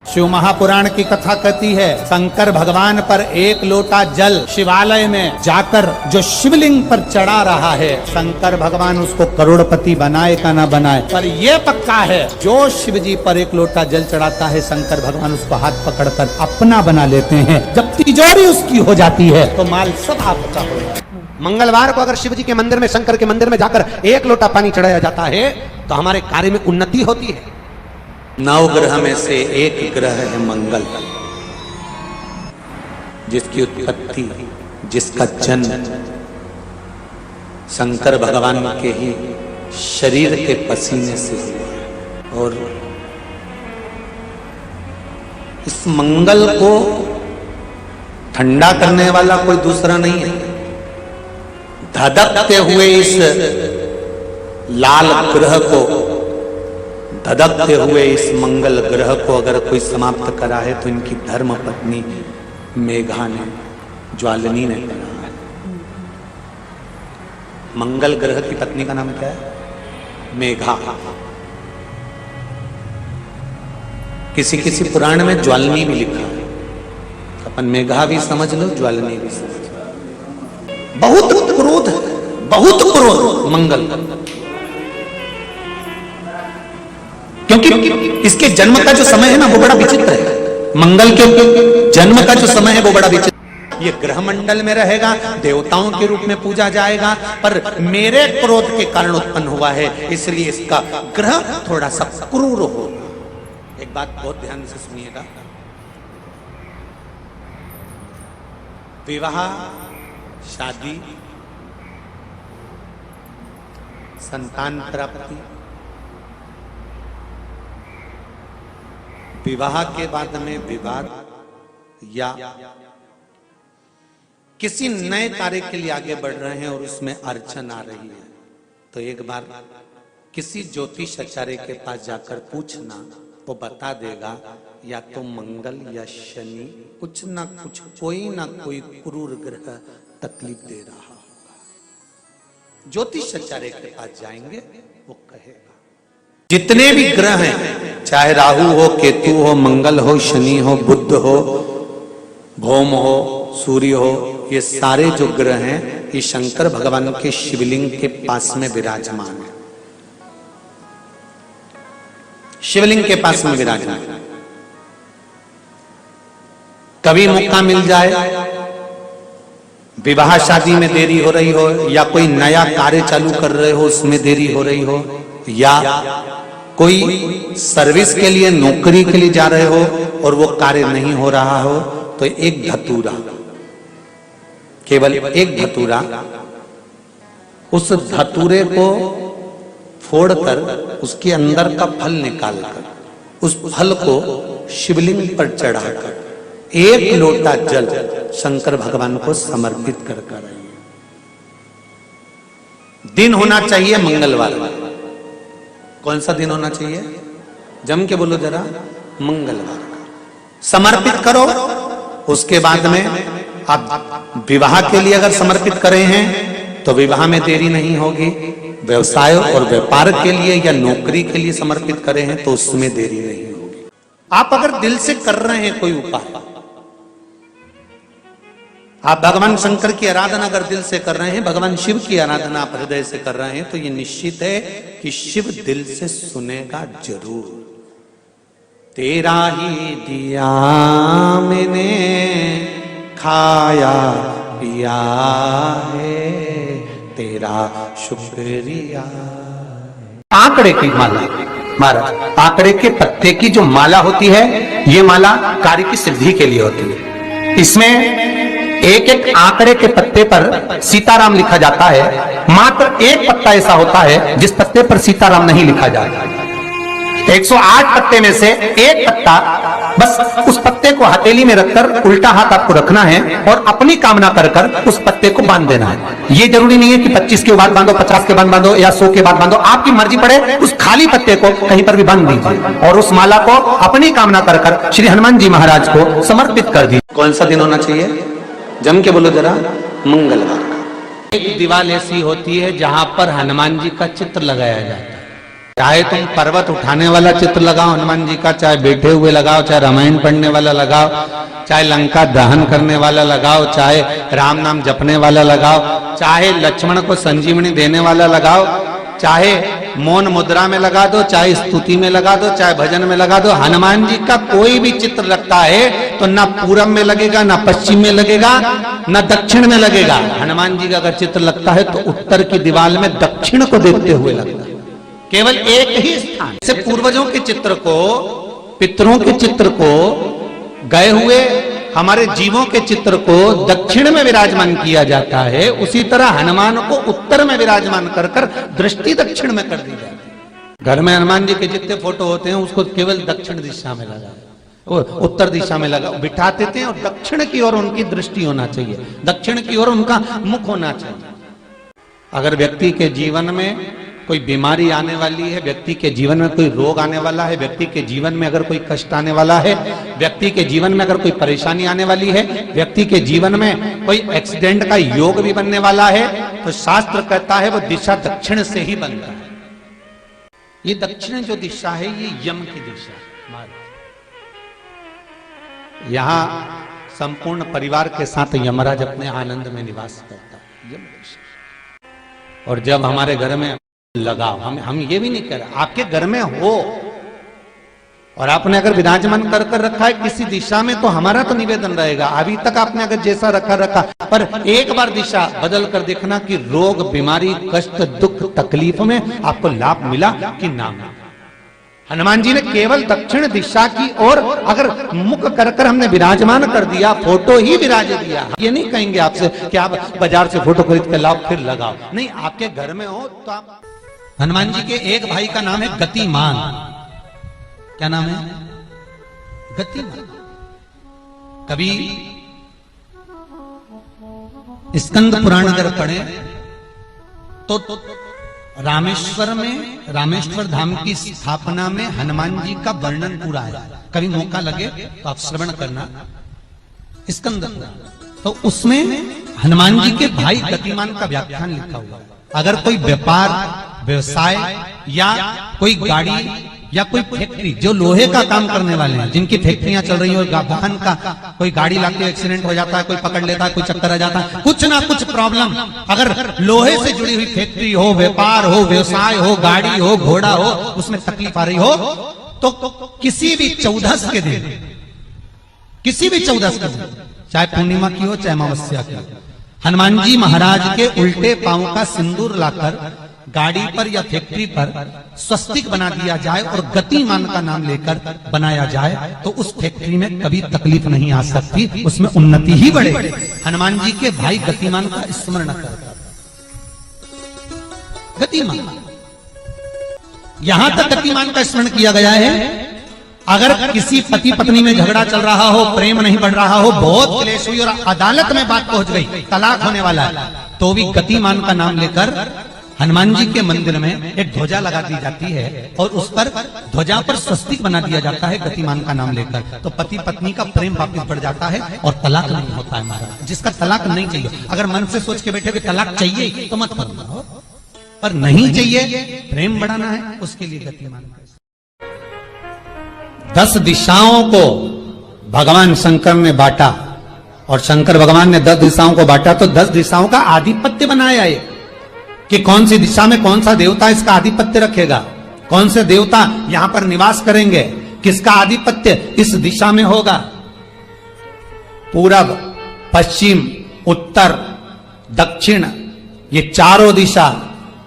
शिव महापुराण की कथा कहती है, शंकर भगवान पर एक लोटा जल शिवालय में जाकर जो शिवलिंग पर चढ़ा रहा है, शंकर भगवान उसको करोड़पति बनाए का ना बनाए, पर यह पक्का है जो शिव जी पर एक लोटा जल चढ़ाता है, शंकर भगवान उसको हाथ पकड़कर अपना बना लेते हैं। जब तिजोरी उसकी हो जाती है तो माल सब आपका हो जाता है। मंगलवार को अगर शिव जी के मंदिर में, शंकर के मंदिर में जाकर एक लोटा पानी चढ़ाया जाता है तो हमारे कार्य में उन्नति होती है। 9 ग्रह में से एक ग्रह है मंगल, जिसकी उत्पत्ति, जिसका जन्म शंकर भगवान के ही शरीर के पसीने से हुआ। और इस मंगल को ठंडा करने वाला कोई दूसरा नहीं है। धधकते हुए इस लाल ग्रह को, धधकते हुए इस मंगल ग्रह को अगर कोई समाप्त करा है तो इनकी धर्म पत्नी मेघा ने, ज्वालिनी ने करा है। मंगल ग्रह की पत्नी का नाम क्या है? मेघा। किसी किसी पुराण में ज्वालिनी भी लिखा है। अपन मेघा भी समझ लो, ज्वालिनी भी समझ लो। बहुत क्रोध, बहुत क्रोध मंगल, क्योंकि इसके जन्म का जो समय है ना वो बड़ा विचित्र है। मंगल के जन्म का जो समय है वो बड़ा विचित्र। ये ग्रह मंडल में रहेगा, देवताओं के रूप में पूजा जाएगा, पर मेरे क्रोध के कारण उत्पन्न हुआ है, इसलिए इसका ग्रह थोड़ा सा क्रूर होगा। एक बात बहुत ध्यान से सुनिएगा, विवाह, शादी, संतान प्राप्ति, विवाह के बाद में विवाद या किसी नए कार्य के लिए आगे बढ़ रहे हैं और उसमें अड़चन आ रही है, तो एक बार किसी ज्योतिष आचार्य के पास जाकर पूछना, वो बता देगा या तो मंगल या शनि कुछ ना कुछ, कोई ना कोई क्रूर ग्रह तकलीफ दे रहा होगा। ज्योतिष आचार्य के पास जाएंगे, वो कहेगा। जितने भी ग्रह हैं, चाहे राहु हो, केतु हो, मंगल हो, शनि हो, बुध हो, भौम हो, सूर्य हो, ये सारे जो ग्रह हैं ये शंकर भगवान के शिवलिंग के पास में विराजमान है। शिवलिंग के पास में विराजमान। कभी मौका मिल जाए, विवाह शादी में देरी हो रही हो, या कोई नया कार्य चालू कर रहे हो उसमें देरी हो रही हो, या कोई सर्विस के लिए, नौकरी के लिए जा रहे हो और वो कार्य नहीं हो रहा हो, तो एक धतूरा, केवल एक धतूरा, उस धतूरे को फोड़कर उसके अंदर का फल निकालकर उस फल को शिवलिंग पर चढ़ाकर एक लोटा जल शंकर भगवान को समर्पित कर कर। दिन होना चाहिए मंगलवार। कौन सा दिन होना चाहिए? जम के बोलो जरा, मंगलवार का समर्पित करो। उसके बाद में आप विवाह के लिए अगर समर्पित करे हैं तो विवाह में देरी नहीं होगी। व्यवसाय और व्यापार के लिए या नौकरी के लिए समर्पित करे हैं तो उसमें देरी नहीं होगी। आप अगर दिल से कर रहे हैं कोई उपाय, आप भगवान शंकर की आराधना अगर दिल से कर रहे हैं, भगवान शिव की आराधना आप हृदय से कर रहे हैं, तो ये निश्चित है कि शिव दिल से सुनेगा जरूर। तेरा ही दिया मैंने खाया पिया है, तेरा शुक्रिया। आंकड़े की माला, महाराज, आंकड़े के पत्ते की जो माला होती है, ये माला कार्य की सिद्धि के लिए होती है। इसमें एक एक आंकड़े के पत्ते पर सीताराम लिखा जाता है। मात्र एक पत्ता ऐसा होता है जिस पत्ते पर सीताराम नहीं लिखा जाता। 108 पत्ते में से एक पत्ता, बस उस पत्ते को हथेली में रखकर उल्टा हाथ आपको रखना है और अपनी कामना कर कर उस पत्ते को बांध देना है। ये जरूरी नहीं है कि 25 के बाद बांधो, 50 के बाद बांधो या 100 के बाद बांधो, आपकी मर्जी पड़े। उस खाली पत्ते को कहीं पर भी बांध दीजिए और उस माला को अपनी कामना कर कर श्री हनुमान जी महाराज को समर्पित कर दीजिए। कौन सा दिन होना चाहिए? जम के बोलो जरा, मंगलवार का। एक दीवार ऐसी होती है जहां पर हनुमान जी का चित्र लगाया जाता है। चाहे तुम पर्वत उठाने वाला चित्र लगाओ हनुमान जी का, चाहे बैठे हुए लगाओ, चाहे रामायण पढ़ने वाला लगाओ, चाहे लंका दहन करने वाला लगाओ, चाहे राम नाम जपने वाला लगाओ, चाहे लक्ष्मण को संजीवनी देने वाला लगाओ, चाहे मौन मुद्रा में लगा दो, चाहे स्तुति में लगा दो, चाहे भजन में लगा दो, हनुमान जी का कोई भी चित्र लगता है तो ना पूरब में लगेगा, ना पश्चिम में लगेगा, ना दक्षिण में लगेगा। हनुमान जी का अगर चित्र लगता है तो उत्तर की दीवार में दक्षिण को देखते हुए लगता है, केवल एक ही स्थान से। पूर्वजों के चित्र को, पितरों के चित्र को, गए हुए हमारे जीवों के चित्र को दक्षिण में विराजमान किया जाता है, उसी तरह हनुमान को उत्तर में विराजमान कर कर दृष्टि दक्षिण में कर दी जाती है। घर में हनुमान जी के जितने फोटो होते हैं उसको केवल दक्षिण दिशा में लगा, उत्तर दिशा में लगा बिठा देते हैं, और दक्षिण की ओर उनकी दृष्टि होना चाहिए, दक्षिण की ओर उनका मुख होना चाहिए। अगर व्यक्ति के जीवन में कोई बीमारी आने वाली है, व्यक्ति के जीवन में कोई रोग आने वाला है, व्यक्ति के जीवन में अगर कोई कष्ट आने वाला है, व्यक्ति के जीवन में अगर कोई परेशानी आने वाली है, व्यक्ति के जीवन में कोई एक्सीडेंट का योग भी बनने वाला है, तो शास्त्र कहता है वो दिशा दक्षिण से ही बनता है। ये दक्षिण जो दिशा है ये यम की दिशा है। यहां संपूर्ण परिवार के साथ यमराज अपने आनंद में निवास करता है, यम दिशा। और जब हमारे घर में लगाओ, हम ये भी नहीं कह रहे, आपके घर में हो और आपने अगर विराजमान कर रखा है किसी दिशा में, तो हमारा तो निवेदन रहेगा, अभी तक आपने अगर जैसा रखा, पर एक बार दिशा बदल कर देखना कि रोग, बीमारी, कष्ट, दुख, तकलीफ में आपको लाभ मिला कि ना मिला। हनुमान जी ने केवल दक्षिण दिशा की ओर अगर मुख कर हमने विराजमान कर दिया, फोटो ही विराज दिया। ये नहीं कहेंगे आपसे कि आप बाजार से फोटो खरीद कर लाओ फिर लगाओ, नहीं, आपके घर में हो तो आप। हनुमान जी के एक भाई का नाम है गतिमान। क्या नाम है? गतिमान। कभी स्कंद पुराण अगर पढ़े तो रामेश्वर धाम की स्थापना में हनुमान जी का वर्णन पूरा है। कभी मौका लगे तो आप श्रवण करना स्कंद पुराण, तो उसमें हनुमान जी के भाई गतिमान का व्याख्यान लिखा हुआ। अगर कोई व्यापार, व्यवसाय या कोई गाड़ी या कोई फैक्ट्री, जो लोहे का काम करने वाले हैं, जिनकी फैक्ट्रियां चल रही हो, वाहन का कोई गाड़ी लाके एक्सीडेंट हो जाता है, कोई पकड़ लेता है, कोई चक्कर आ जाता है, कुछ ना कुछ प्रॉब्लम, अगर लोहे से जुड़ी हुई फैक्ट्री हो, व्यापार हो, व्यवसाय हो, गाड़ी हो, घोड़ा हो, उसमें तकलीफ आ रही हो, तो किसी भी 14 के दिन, किसी भी 14 के दिन, चाहे पूर्णिमा की हो चाहे अमावस्या की हो, हनुमान जी महाराज के उल्टे पांव का सिंदूर लाकर गाड़ी पर या फैक्ट्री पर स्वस्तिक बना दिया जाए और गतिमान का नाम लेकर बनाया जाए, तो उस फैक्ट्री में कभी तकलीफ नहीं आ सकती, उसमें उन्नति ही बढ़ेगी। हनुमान जी के भाई गतिमान का स्मरण कर, गतिमान, यहां तक गतिमान का स्मरण किया गया है। अगर किसी पति पत्नी में झगड़ा चल रहा हो, प्रेम नहीं बढ़ रहा हो, बहुत क्लेश हुई और अदालत में बात पहुंच गई, तलाक होने वाला है, तो भी गतिमान का नाम लेकर हनुमान जी के मंदिर में एक ध्वजा लगा दी जाती है और उस पर, ध्वजा पर स्वस्तिक बना दिया जाता है गतिमान का नाम लेकर, तो पति पत्नी का प्रेम वापिस बढ़ जाता है और तलाक नहीं होता है। महाराज, जिसका तलाक नहीं चाहिए, अगर मन से सोच के बैठे कि तलाक चाहिए तो मत करो, पर नहीं चाहिए, प्रेम बढ़ाना है, उसके लिए गतिमान। 10 दिशाओं को भगवान शंकर ने बांटा, और शंकर भगवान ने 10 दिशाओं को बांटा, तो 10 दिशाओं का आधिपत्य बनाया है कि कौन सी दिशा में कौन सा देवता इसका आधिपत्य रखेगा, कौन से देवता यहां पर निवास करेंगे, किसका आधिपत्य इस दिशा में होगा। पूरब, पश्चिम, उत्तर, दक्षिण, ये चारों दिशा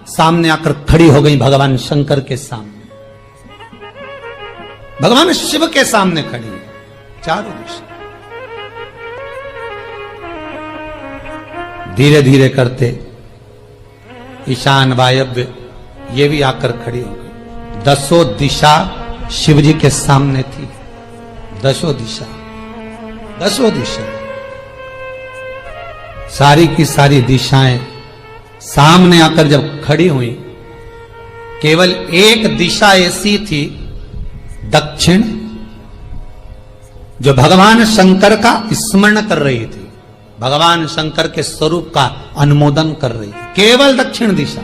सामने आकर खड़ी हो गई भगवान शंकर के सामने, भगवान शिव के सामने खड़ी, चारों दिशा। धीरे धीरे करते ईशान, वायव्य, ये भी आकर खड़ी हो गई। 10 दिशा शिव जी के सामने थी, 10 दिशा, 10 दिशा, सारी की सारी दिशाएं सामने आकर जब खड़ी हुई, केवल एक दिशा ऐसी थी, दक्षिण, जो भगवान शंकर का स्मरण कर रही थी, भगवान शंकर के स्वरूप का अनुमोदन कर रही है, केवल दक्षिण दिशा।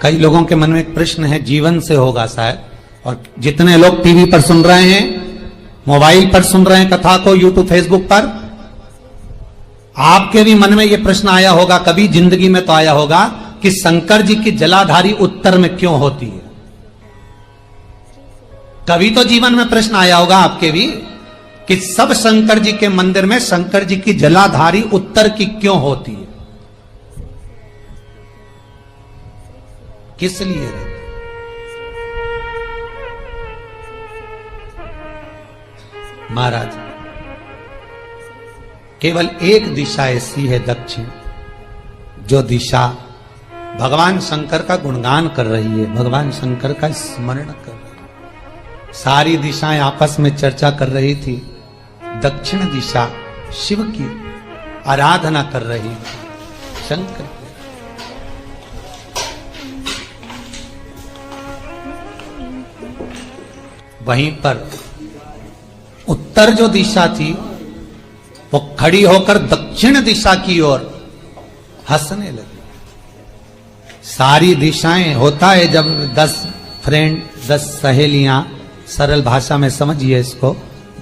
कई लोगों के मन में एक प्रश्न है, जीवन से होगा शायद, और जितने लोग टीवी पर सुन रहे हैं, मोबाइल पर सुन रहे हैं कथा को, यूट्यूब फेसबुक पर, आपके भी मन में यह प्रश्न आया होगा, कभी जिंदगी में तो आया होगा कि शंकर जी की जलाधारी उत्तर में क्यों होती है। कभी तो जीवन में प्रश्न आया होगा आपके भी कि सब शंकर जी के मंदिर में शंकर जी की जलाधारी उत्तर की क्यों होती है, किस लिए रहती? महाराज, केवल एक दिशा ऐसी है दक्षिण, जो दिशा भगवान शंकर का गुणगान कर रही है, भगवान शंकर का स्मरण कर रही है। सारी दिशाएं आपस में चर्चा कर रही थी, दक्षिण दिशा शिव की आराधना कर रही थी, शंकर की। वहीं पर उत्तर जो दिशा थी वो खड़ी होकर दक्षिण दिशा की ओर हंसने लगी। सारी दिशाएं होता है जब 10 फ्रेंड 10 सहेलियां, सरल भाषा में समझिए इसको,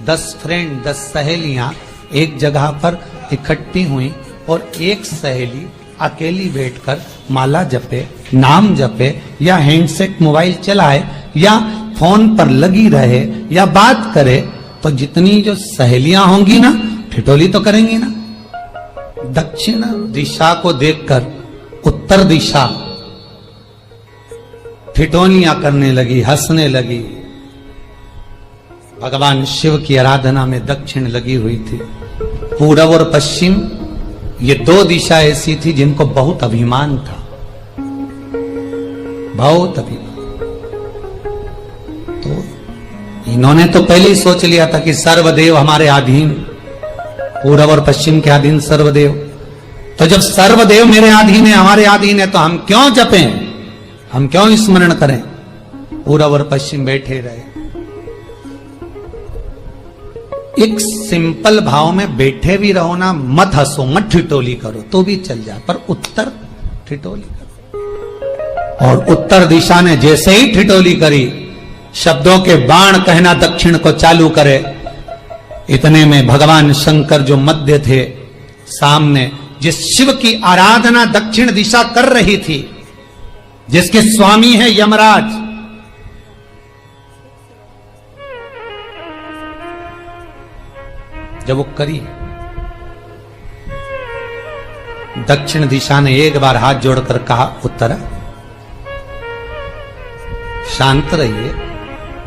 10 फ्रेंड 10 सहेलियां एक जगह पर इकट्ठी हुई और एक सहेली अकेली बैठकर माला जपे, नाम जपे, या हैंडसेट मोबाइल चलाए, या फोन पर लगी रहे, या बात करे, तो जितनी जो सहेलियां होंगी ना, ठिठोली तो करेंगी ना। दक्षिण दिशा को देखकर उत्तर दिशा ठिठोलियां करने लगी, हंसने लगी। भगवान शिव की आराधना में दक्षिण लगी हुई थी। पूरब और पश्चिम ये 2 दिशा ऐसी थी जिनको बहुत अभिमान था, बहुत अभिमान। तो इन्होंने तो पहले ही सोच लिया था कि सर्वदेव हमारे अधीन, पूरब और पश्चिम के अधीन सर्वदेव। तो जब सर्वदेव मेरे अधीन है, हमारे अधीन है, तो हम क्यों जपें, हम क्यों स्मरण करें। पूरब और पश्चिम बैठे रहे। एक सिंपल भाव में बैठे भी रहो ना, मत हंसो, मत ठिठोली करो तो भी चल जाए, पर उत्तर ठिठोली करो। और उत्तर दिशा ने जैसे ही ठिठोली करी, शब्दों के बाण कहना दक्षिण को चालू करे। इतने में भगवान शंकर जो मध्य थे, सामने जिस शिव की आराधना दक्षिण दिशा कर रही थी, जिसके स्वामी है यमराज, जब वो करी, दक्षिण दिशा ने एक बार हाथ जोड़कर कहा, उत्तर शांत रहिए,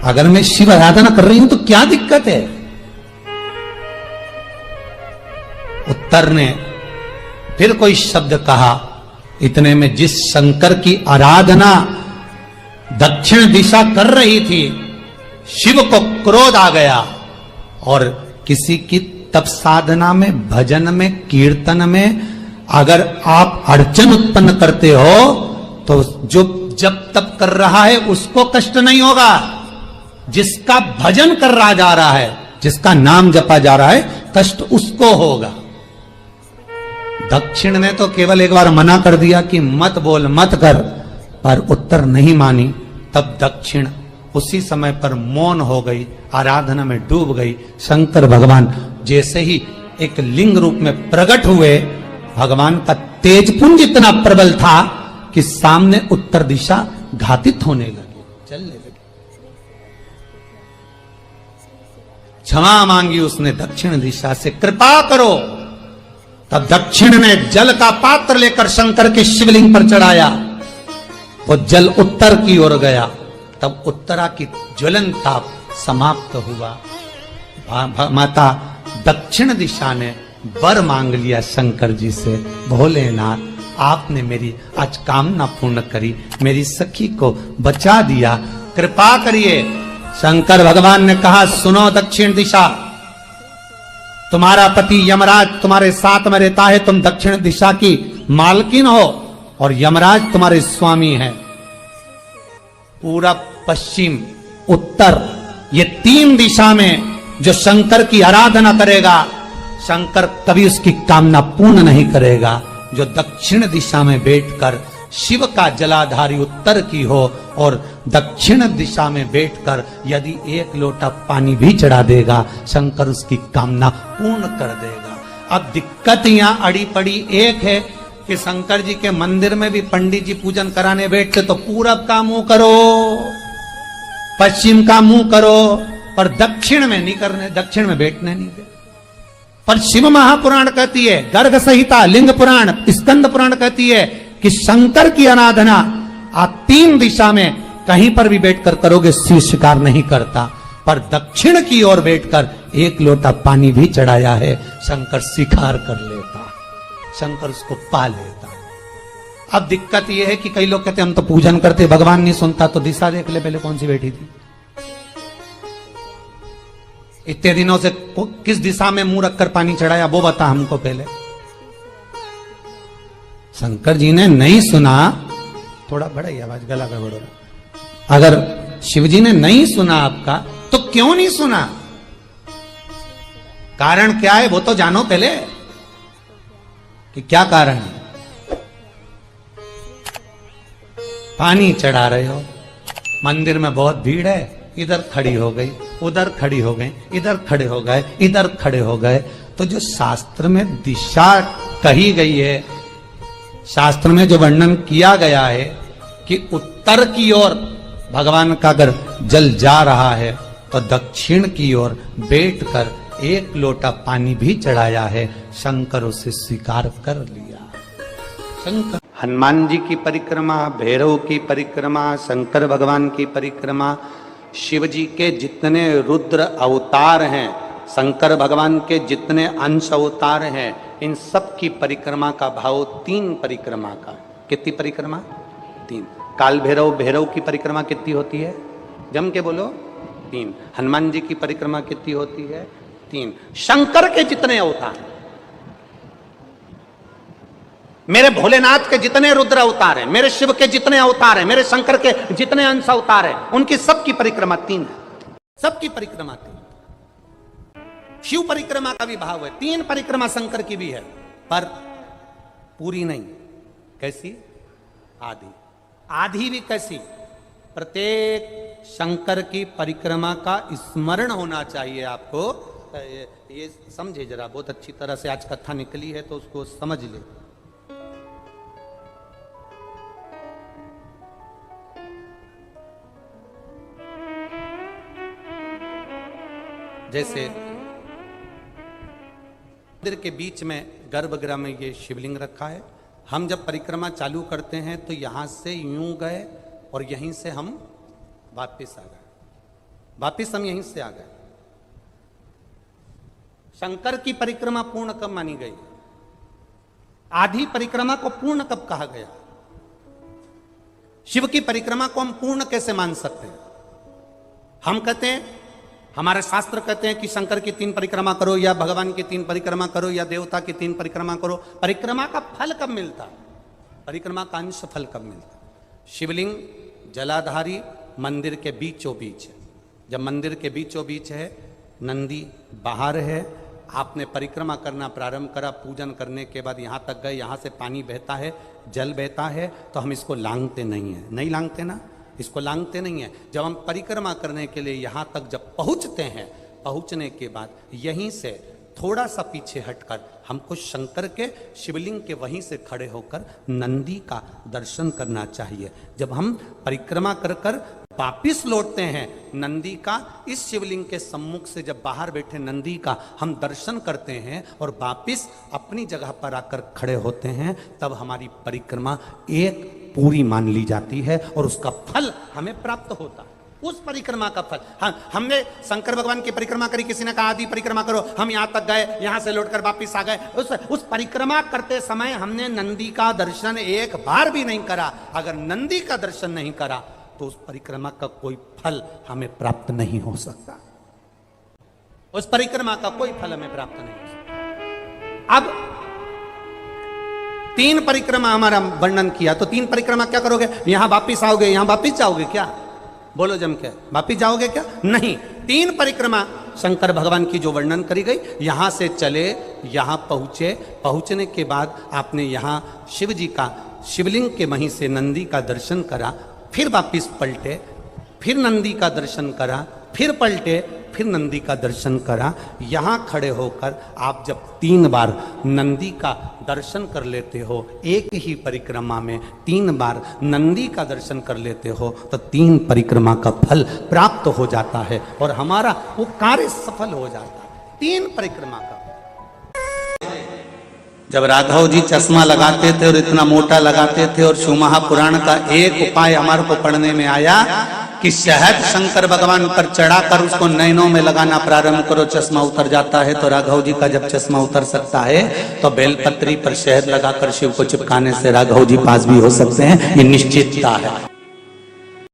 अगर मैं शिव आराधना कर रही हूं तो क्या दिक्कत है। उत्तर ने फिर कोई शब्द कहा। इतने में जिस शंकर की आराधना दक्षिण दिशा कर रही थी, शिव को क्रोध आ गया, और किसी की तप साधना में, भजन में, कीर्तन में अगर आप अड़चन उत्पन्न करते हो, तो जो जब तप कर रहा है उसको कष्ट नहीं होगा, जिसका भजन कर रहा जा रहा है, जिसका नाम जपा जा रहा है, कष्ट उसको होगा। दक्षिण ने तो केवल एक बार मना कर दिया कि मत बोल, मत कर, पर उत्तर नहीं मानी। तब दक्षिण उसी समय पर मौन हो गई, आराधना में डूब गई। शंकर भगवान जैसे ही एक लिंग रूप में प्रकट हुए, भगवान का तेजपुंज इतना प्रबल था कि सामने उत्तर दिशा घातित होने लगी, चलने लगी। क्षमा मांगी उसने दक्षिण दिशा से, कृपा करो। तब दक्षिण ने जल का पात्र लेकर शंकर के शिवलिंग पर चढ़ाया, वो जल उत्तर की ओर गया। तब उत्तरा की ज्वलन ताप समाप्त हुआ। माता दक्षिण दिशा ने वर मांग लिया शंकर जी से, भोलेनाथ आपने मेरी आज कामना पूर्ण करी, मेरी सखी को बचा दिया, कृपा करिए। शंकर भगवान ने कहा, सुनो दक्षिण दिशा, तुम्हारा पति यमराज तुम्हारे साथ में रहता है, तुम दक्षिण दिशा की मालकिन हो और यमराज तुम्हारे स्वामी है। पूरब, पश्चिम, उत्तर, ये 3 दिशा में जो शंकर की आराधना करेगा, शंकर कभी उसकी कामना पूर्ण नहीं करेगा। जो दक्षिण दिशा में बैठकर शिव का जलाधारी उत्तर की हो और दक्षिण दिशा में बैठकर यदि एक लोटा पानी भी चढ़ा देगा, शंकर उसकी कामना पूर्ण कर देगा। अब दिक्कत यहाँ अड़ी पड़ी एक है कि शंकर जी के मंदिर में भी पंडित जी पूजन कराने बैठते तो पूरब का मुंह करो, पश्चिम का मुंह करो, पर दक्षिण में नहीं करने, दक्षिण में बैठने नहीं दे। पर शिव महापुराण कहती है, गर्ग संहिता, लिंग पुराण, स्कंद पुराण कहती है कि शंकर की आराधना आप 3 दिशा में कहीं पर भी बैठकर करोगे, शिव स्वीकार नहीं करता। पर दक्षिण की ओर बैठकर एक लोटा पानी भी चढ़ाया है, शंकर स्वीकार कर लेता, शंकर उसको पा लेता। अब दिक्कत यह है कि कई लोग कहते हम तो पूजन करते, भगवान नहीं सुनता, तो दिशा देख ले पहले कौन सी बैठी थी। इतने दिनों से किस दिशा में मुंह रखकर पानी चढ़ाया, वो बता हमको पहले। शंकर जी ने नहीं सुना, थोड़ा बढ़ाइए आवाज, गला का बढ़ो। अगर शिव जी ने नहीं सुना आपका, तो क्यों नहीं सुना, कारण क्या है वो तो जानो पहले कि क्या कारण है। पानी चढ़ा रहे हो, मंदिर में बहुत भीड़ है, इधर खड़ी हो गई, उधर खड़ी हो गई, इधर खड़े हो गए, इधर खड़े हो गए, तो जो शास्त्र में दिशा कही गई है, शास्त्र में जो वर्णन किया गया है कि उत्तर की ओर भगवान का अगर जल जा रहा है तो दक्षिण की ओर बैठकर एक लोटा पानी भी चढ़ाया है, शंकर उसे स्वीकार कर लिया। शंकर हनुमान जी की परिक्रमा, भैरव की परिक्रमा, शंकर भगवान की परिक्रमा, शिव जी के जितने रुद्र अवतार हैं, शंकर भगवान के जितने अंश अवतार हैं, इन सब की परिक्रमा का भाव 3 परिक्रमा का। कितनी परिक्रमा? 3। काल भैरव, भैरव की परिक्रमा कितनी होती है? जम के बोलो, 3। हनुमान जी की परिक्रमा कितनी होती है? 3। शंकर के जितने अवतार, मेरे भोलेनाथ के जितने रुद्र अवतार हैं, मेरे शिव के जितने अवतार हैं, मेरे शंकर के जितने अंश अवतार हैं, उनकी सबकी परिक्रमा 3 है। सबकी परिक्रमा 3। शिव परिक्रमा का भी भाव है, 3 परिक्रमा शंकर की भी है, पर पूरी नहीं। कैसी? आधी। आधी भी कैसी? प्रत्येक शंकर की परिक्रमा का स्मरण होना चाहिए आपको। ये समझे जरा, बहुत अच्छी तरह से आज कथा निकली है तो उसको समझ ले। जैसे मंदिर के बीच में गर्भगृह में ये शिवलिंग रखा है, हम जब परिक्रमा चालू करते हैं तो यहां से यूं गए और यहीं से हम वापस आ गए, वापस हम यहीं से आ गए। शंकर की परिक्रमा पूर्ण कब मानी गई? आधी परिक्रमा को पूर्ण कब कहा गया? शिव की परिक्रमा को हम पूर्ण कैसे मान सकते हैं? हम कहते हैं, हमारे शास्त्र कहते हैं कि शंकर की 3 परिक्रमा करो, या भगवान की 3 परिक्रमा करो, या देवता की 3 परिक्रमा करो। परिक्रमा का फल कब मिलता? परिक्रमा का अंश फल कब मिलता? शिवलिंग जलाधारी मंदिर के बीचों बीच है। जब मंदिर के बीचों बीच है, नंदी बाहर है, आपने परिक्रमा करना प्रारंभ करा, पूजन करने के बाद यहाँ तक गए, यहाँ से पानी बहता है, जल बहता है, तो हम इसको लांघते नहीं है। नहीं लांघते ना, इसको लांघते नहीं है। जब हम परिक्रमा करने के लिए यहाँ तक जब पहुँचते हैं, पहुँचने के बाद यहीं से थोड़ा सा पीछे हटकर हमको शंकर के शिवलिंग के वहीं से खड़े होकर नंदी का दर्शन करना चाहिए। जब हम परिक्रमा कर कर वापिस लौटते हैं, नंदी का इस शिवलिंग के सम्मुख से जब बाहर बैठे नंदी का हम दर्शन करते हैं और वापिस अपनी जगह पर आकर खड़े होते हैं, तब हमारी परिक्रमा एक पूरी मान ली जाती है और उसका फल हमें प्राप्त होता है। उस परिक्रमा का फल, हमने शंकर भगवान की परिक्रमा करी, किसी ने कहा आदि परिक्रमा करो, हम यहां तक गए, यहां से लौटकर वापिस आ गए। उस परिक्रमा करते समय हमने नंदी का दर्शन एक बार भी नहीं करा। अगर नंदी का दर्शन नहीं करा तो उस परिक्रमा का कोई फल हमें प्राप्त नहीं हो सकता। उस परिक्रमा का कोई फल हमें प्राप्त नहीं हो सकता। अब 3 परिक्रमा हमारा वर्णन किया, तो 3 परिक्रमा क्या करोगे? यहां वापिस आओगे, यहां वापिस जाओगे क्या? बोलो जम के, वापिस जाओगे क्या? नहीं। 3 परिक्रमा शंकर भगवान की जो वर्णन करी गई, यहां से चले, यहां पहुंचे, पहुंचने के बाद आपने यहां शिव जी का शिवलिंग के वहीं से नंदी का दर्शन करा, फिर वापिस पलटे, फिर नंदी का दर्शन करा, फिर पलटे, फिर नंदी का दर्शन करा। यहाँ खड़े होकर आप जब 3 बार नंदी का दर्शन कर लेते हो, एक ही परिक्रमा में 3 बार नंदी का दर्शन कर लेते हो, तो 3 परिक्रमा का फल प्राप्त हो जाता है और हमारा वो कार्य सफल हो जाता है। 3 परिक्रमा का। जब राघव जी चश्मा लगाते थे और इतना मोटा लगाते थे, और शिव महापुराण का एक उपाय हमारे को पढ़ने में आया कि शहद शंकर भगवान पर चढ़ाकर उसको नैनों में लगाना प्रारंभ करो, चश्मा उतर जाता है। तो राघव जी का जब चश्मा उतर सकता है तो बेलपत्री पर शहद लगाकर शिव को चिपकाने से राघव जी पास भी हो सकते हैं, ये निश्चितता है।